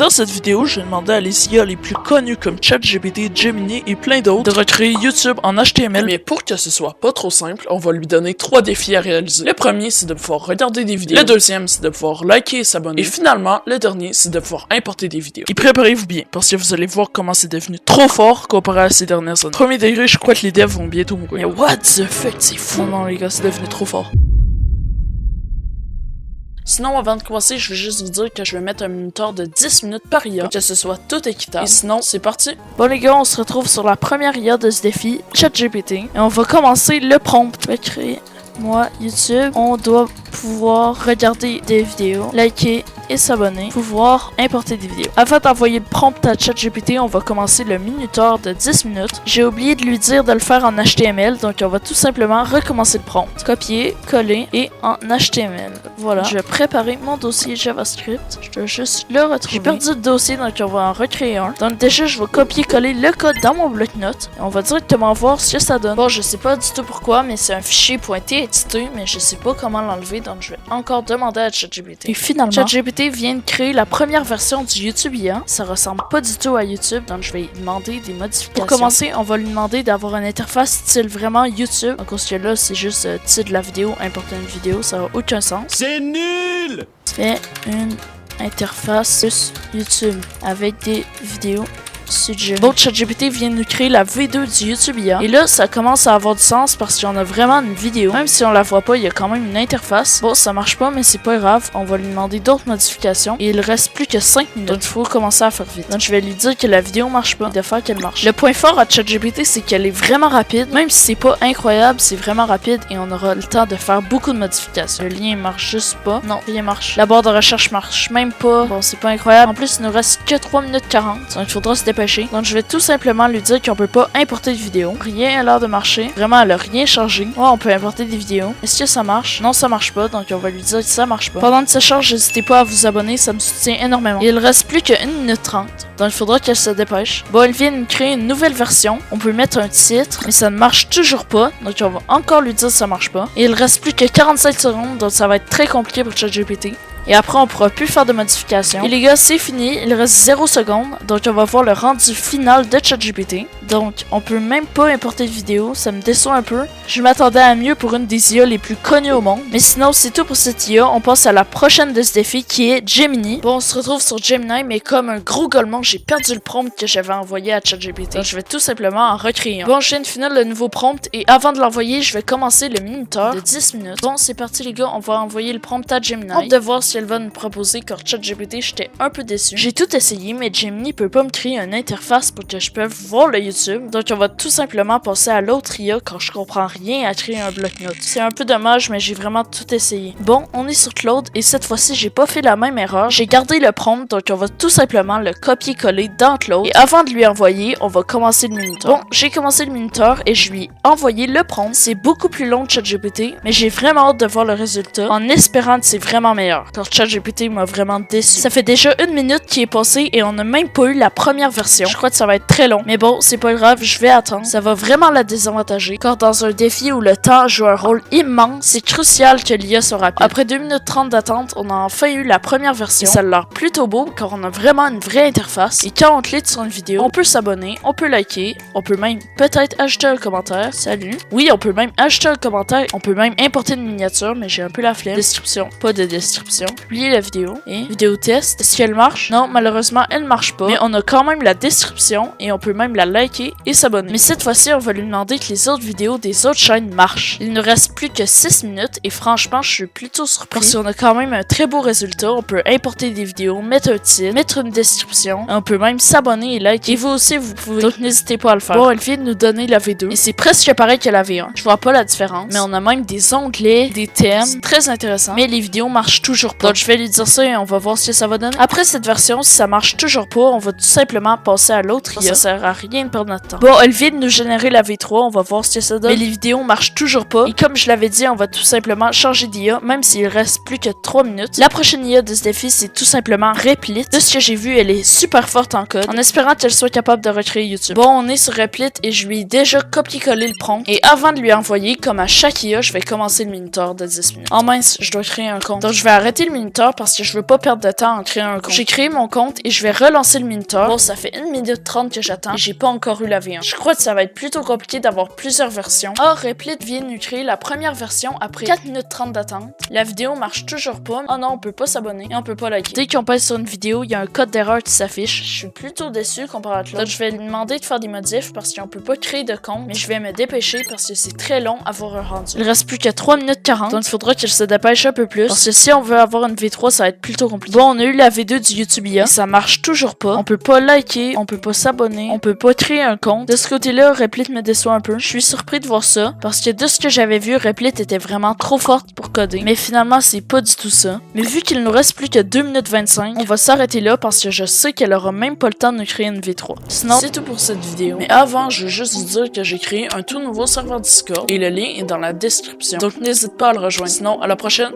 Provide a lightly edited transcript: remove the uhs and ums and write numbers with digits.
Dans cette vidéo, je vais demander à les IA les plus connus comme ChatGPT, Gemini et plein d'autres de recréer YouTube en HTML. Mais pour que ce soit pas trop simple, on va lui donner 3 défis à réaliser. Le premier, c'est de pouvoir regarder des vidéos. Le deuxième, c'est de pouvoir liker et s'abonner. Et finalement, le dernier, c'est de pouvoir importer des vidéos. Et préparez-vous bien, parce que vous allez voir comment c'est devenu trop fort comparé à ces dernières années. Premier degré, je crois que les devs vont bientôt mourir. Mais what the fuck, c'est fou. Non les gars, c'est devenu trop fort. Sinon, avant de commencer, je vais juste vous dire que je vais mettre un minuteur de 10 minutes par IA, pour que ce soit tout équitable. Et sinon, c'est parti! Bon les gars, on se retrouve sur la première IA de ce défi, ChatGPT. Et on va commencer le prompt. Je vais créer, moi, YouTube. On doit pouvoir regarder des vidéos, liker et s'abonner, pouvoir importer des vidéos. Avant d'envoyer le prompt à ChatGPT, on va commencer le minuteur de 10 minutes. J'ai oublié de lui dire de le faire en HTML, donc on va tout simplement recommencer le prompt. Copier, coller et en HTML. Voilà. Je vais préparer mon dossier JavaScript. Je dois juste le retrouver. J'ai perdu le dossier, donc on va en recréer un. Donc déjà, je vais copier-coller le code dans mon bloc-notes. On va directement voir ce que ça donne. Bon, je sais pas du tout pourquoi, mais c'est un fichier .txt, mais je sais pas comment l'enlever, donc je vais encore demander à ChatGPT. Et finalement, ChatGPT vient de créer la première version du YouTube IA. Ça ressemble pas du tout à YouTube, donc je vais lui demander des modifications. Pour commencer, on va lui demander d'avoir une interface style vraiment YouTube. Donc, parce que là, c'est juste titre de la vidéo, importer une vidéo, ça n'a aucun sens. C'est nul! Fait une interface plus YouTube avec des vidéos. Bon, ChatGPT vient de nous créer la V2 du YouTube IA. Et là, ça commence à avoir du sens parce qu'on a vraiment une vidéo. Même si on la voit pas, il y a quand même une interface. Bon, ça marche pas, mais c'est pas grave. On va lui demander d'autres modifications. Et il reste plus que 5 minutes. Donc, il faut commencer à faire vite. Donc, je vais lui dire que la vidéo marche pas et de faire qu'elle marche. Le point fort à ChatGPT, c'est qu'elle est vraiment rapide. Même si c'est pas incroyable, c'est vraiment rapide et on aura le temps de faire beaucoup de modifications. Le lien marche juste pas. Non, rien marche. La barre de recherche marche même pas. Bon, c'est pas incroyable. En plus, il nous reste que 3 minutes 40. Donc, il faudra se dépêcher. Donc je vais tout simplement lui dire qu'on peut pas importer de vidéo. Rien a l'air de marcher. Vraiment, elle a rien changé. Ouais, on peut importer des vidéos. Est-ce que ça marche? Non, ça marche pas. Donc on va lui dire que ça marche pas. Pendant que ça charge, n'hésitez pas à vous abonner. Ça me soutient énormément. Et il reste plus que 1 minute 30. Donc il faudra qu'elle se dépêche. Bon, elle vient de créer une nouvelle version. On peut mettre un titre, mais ça ne marche toujours pas. Donc on va encore lui dire que ça marche pas. Et il reste plus que 45 secondes. Donc ça va être très compliqué pour ChatGPT. Et après, on pourra plus faire de modifications. Et les gars, c'est fini. Il reste 0 secondes. Donc, on va voir le rendu final de ChatGPT. Donc, on peut même pas importer de vidéo. Ça me déçoit un peu. Je m'attendais à mieux pour une des IA les plus connues au monde. Mais sinon, c'est tout pour cette IA. On passe à la prochaine de ce défi qui est Gemini. Bon, on se retrouve sur Gemini, mais comme un gros golemon, j'ai perdu le prompt que j'avais envoyé à ChatGPT. Donc, je vais tout simplement en recréer un. Bon, je viens de finir le nouveau prompt. Et avant de l'envoyer, je vais commencer le minuteur de 10 minutes. Bon, c'est parti les gars. On va envoyer le prompt à Gemini. Hâte de voir si elle va nous proposer, car ChatGPT, j'étais un peu déçu. J'ai tout essayé, mais Gemini peut pas me créer une interface pour que je puisse voir le YouTube. Donc, on va tout simplement passer à l'autre IA, car je comprends rien à créer un bloc-notes. C'est un peu dommage, mais j'ai vraiment tout essayé. Bon, on est sur Claude, et cette fois-ci, j'ai pas fait la même erreur. J'ai gardé le prompt, donc on va tout simplement le copier-coller dans Claude. Et avant de lui envoyer, on va commencer le minuteur. Bon, j'ai commencé le minuteur, et je lui ai envoyé le prompt. C'est beaucoup plus long que ChatGPT, mais j'ai vraiment hâte de voir le résultat, en espérant que c'est vraiment meilleur. Car ChatGPT m'a vraiment déçu. Ça fait déjà 1 minute qui est passée et on n'a même pas eu la première version. Je crois que ça va être très long. Mais bon, c'est pas grave, je vais attendre. Ça va vraiment la désavantager. Car dans un défi où le temps joue un rôle immense, c'est crucial que l'IA soit rapide. Après 2 minutes 30 d'attente, on a enfin eu la première version. Et ça a l'air plutôt beau car on a vraiment une vraie interface. Et quand on clique sur une vidéo, on peut s'abonner, on peut liker, on peut même peut-être ajouter un commentaire. Salut. Oui, on peut même ajouter un commentaire. On peut même importer une miniature, mais j'ai un peu la flemme. Description. Pas de description. Publier la vidéo et vidéo test. Est-ce qu'elle marche? Non, malheureusement, elle marche pas. Mais on a quand même la description et on peut même la liker et s'abonner. Mais cette fois-ci, on va lui demander que les autres vidéos des autres chaînes marchent. Il ne reste plus que 6 minutes et franchement, je suis plutôt surpris. Parce qu'on a quand même un très beau résultat. On peut importer des vidéos, mettre un titre, mettre une description. On peut même s'abonner et liker. Et vous aussi, vous pouvez. Donc n'hésitez pas à le faire. Bon, elle vient de nous donner la V2 et c'est presque pareil que la V1. Je vois pas la différence. Mais on a même des onglets, des thèmes. C'est très intéressant. Mais les vidéos marchent toujours pas. Donc je vais lui dire ça et on va voir ce que ça va donner. Après cette version, si ça marche toujours pas, on va tout simplement passer à l'autre IA. Ça sert à rien de perdre notre temps. Bon, elle vient de nous générer la V3, on va voir ce que ça donne. Mais les vidéos marchent toujours pas. Et comme je l'avais dit, on va tout simplement changer d'IA, même s'il reste plus que 3 minutes. La prochaine IA de ce défi, c'est tout simplement Replit. De ce que j'ai vu, elle est super forte en code, en espérant qu'elle soit capable de recréer YouTube. Bon, on est sur Replit et je lui ai déjà copié-collé le prompt. Et avant de lui envoyer, comme à chaque IA, je vais commencer le minuteur de 10 minutes. En mince, je dois créer un compte. Donc je vais arrêter le le Minotaur parce que je veux pas perdre de temps en créant un compte. J'ai créé mon compte et je vais relancer le Minotaur. Bon, ça fait 1 minute 30 que j'attends et j'ai pas encore eu la V1. Je crois que ça va être plutôt compliqué d'avoir plusieurs versions. Or, Replit vient de nous créer la première version après 4 minutes 30 d'attente. La vidéo marche toujours pas. Oh non, on peut pas s'abonner et on peut pas liker. Dès qu'on passe sur une vidéo, il y a un code d'erreur qui s'affiche. Je suis plutôt déçu comparé à l'autre. Donc, je vais lui demander de faire des modifs parce qu'on peut pas créer de compte, mais je vais me dépêcher parce que c'est très long à voir un rendu. Il reste plus que 3 minutes 40, donc il faudra que je se dépêche un peu plus parce que si on veut avoir une V3, ça va être plutôt compliqué. Bon, on a eu la V2 du YouTubia, ça marche toujours pas. On peut pas liker, on peut pas s'abonner, on peut pas créer un compte. De ce côté-là, Replit me déçoit un peu. Je suis surpris de voir ça parce que de ce que j'avais vu, Replit était vraiment trop forte pour coder. Mais finalement, c'est pas du tout ça. Mais vu qu'il nous reste plus que 2 minutes 25, on va s'arrêter là parce que je sais qu'elle aura même pas le temps de nous créer une V3. Sinon, c'est tout pour cette vidéo. Mais avant, je veux juste vous dire que j'ai créé un tout nouveau serveur Discord et le lien est dans la description. Donc n'hésite pas à le rejoindre. Sinon, à la prochaine!